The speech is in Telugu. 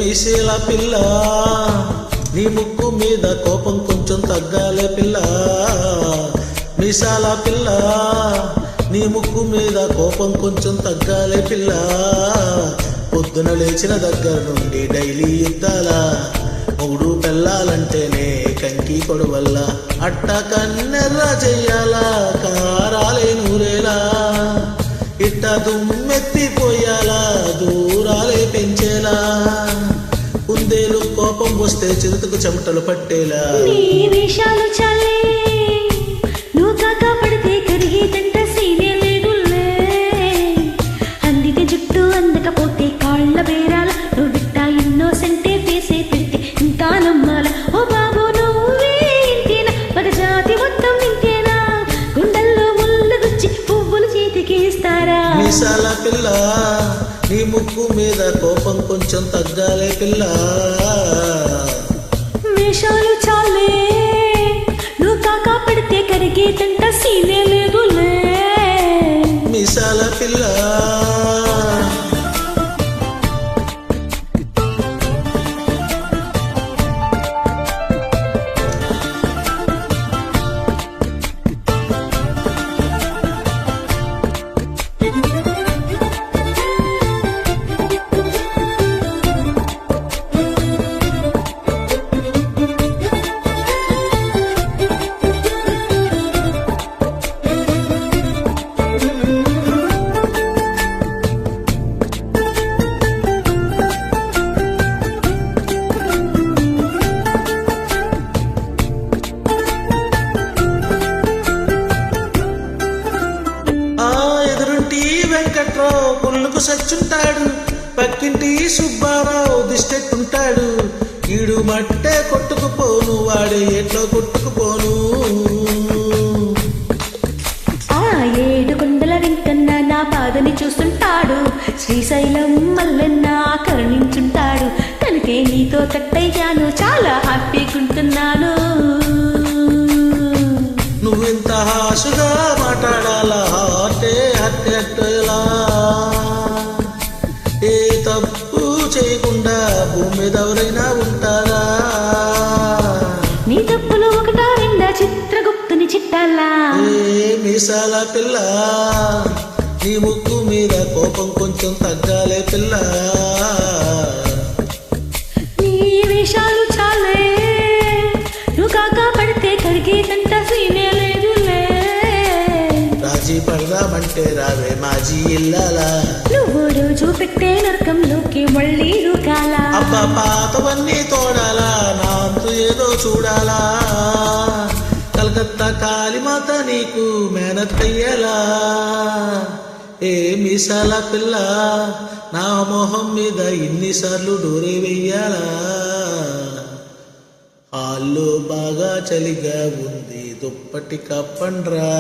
మీసేల పిల్ల నీ ముక్కు మీద కోపం కొంచెం తగ్గాలే పిల్ల. మీసాల పిల్ల నీ ముక్కు మీద కోపం కొంచెం తగ్గాలే పిల్ల. పొద్దున లేచిన దగ్గర నుండి డైలీ యుద్ధాల మొగుడు పెళ్ళాలంటేనే కంకి కొడవల్ల. అట్ట కన్నెర్ర చెయ్యాలా కారాలే నూరేలా. ఇట్ట దుమ్మెత్తిపోయాలా దూరాలే పెంచేలా. కుందేలు కోపం వస్తే చిరుతకు చెమటలు పట్టేలా. నీ వేషాలు చాలే నువ్వు కాక పడితే కరిగేదంట సీనే లేదులే. అందితే జుట్టు అందకపోతే కాళ్ళ బేరాల. నువ్వు బిట్ట ఇన్నోసెంటే ఫేసే పెడితే ఇంకా నమ్మాల. ఓ బాబు నువ్వే ఇంతేనా పదజాతి మొత్తం ఇంతేనా. గుండెల్లో ముళ్ళు గుచ్చి పువ్వులు చేతికి ఇస్తారా. మీసాల పిల్ల నీ ముక్కు మీద కోపం కొంచెం తగ్గాలే పిల్ల. వేషాలు చాలే నువ్వు కాక పడితే కరిగేదంట సీనే లేదులే. మీసాల పిల్ల వెంకట్రావు పుల్లుకు సచ్చుంటాడు. పక్కింటి సుబ్బారావు దిష్టెట్టుంటాడు. ఈడు మట్టే కొట్టుకుపోను వాడే ఎట్లో కొట్టుకుపోను. ఆ ఏడు కొండల వెంకన్న నా బాధని చూస్తుంటాడు. శ్రీశైలం మల్లన్న కరుణించుంటాడు. కనుకే నీతో కట్టయ్యాను చాలా హ్యాపీగుంటున్నాను. నువ్వింత హాసుగా మాట్లాడాలా హార్టే హట్టేలా. ఏ తప్పు చేయకుండా భూమి మీద ఎవరైనా ఉంటారా. నీ తప్పులు ఒకటా రెండా చిత్రగుప్తుని చిట్టాలా. ఏ మీసాల పిల్ల నీ ముక్కు మీద కోపం కొంచెం తగ్గాలే పిల్ల. నీ వేషాలు చాలే నువ్వు కాక పడితే కరిగేదంట సీనే లేదులే. రాజీ పడదామంటే రావే మాజీ ఇల్లాలా. నువ్వు రోజు పెట్టే నరకంలోకి మళ్ళీ రూకాలా. అబ్బా పాతవన్నీ తోడాలా నాంతు ఏదో చూడాలా. కలకత్తా కాళీమాత నీకు మేనత్తయ్యేలా. ఏ మీసాల పిల్ల నా మొహం మీద ఇన్నిసార్లు డోరే వెయ్యాలా. హాల్లో బాగా చలిగా ఉంది దుప్పటి కప్పండ్రా.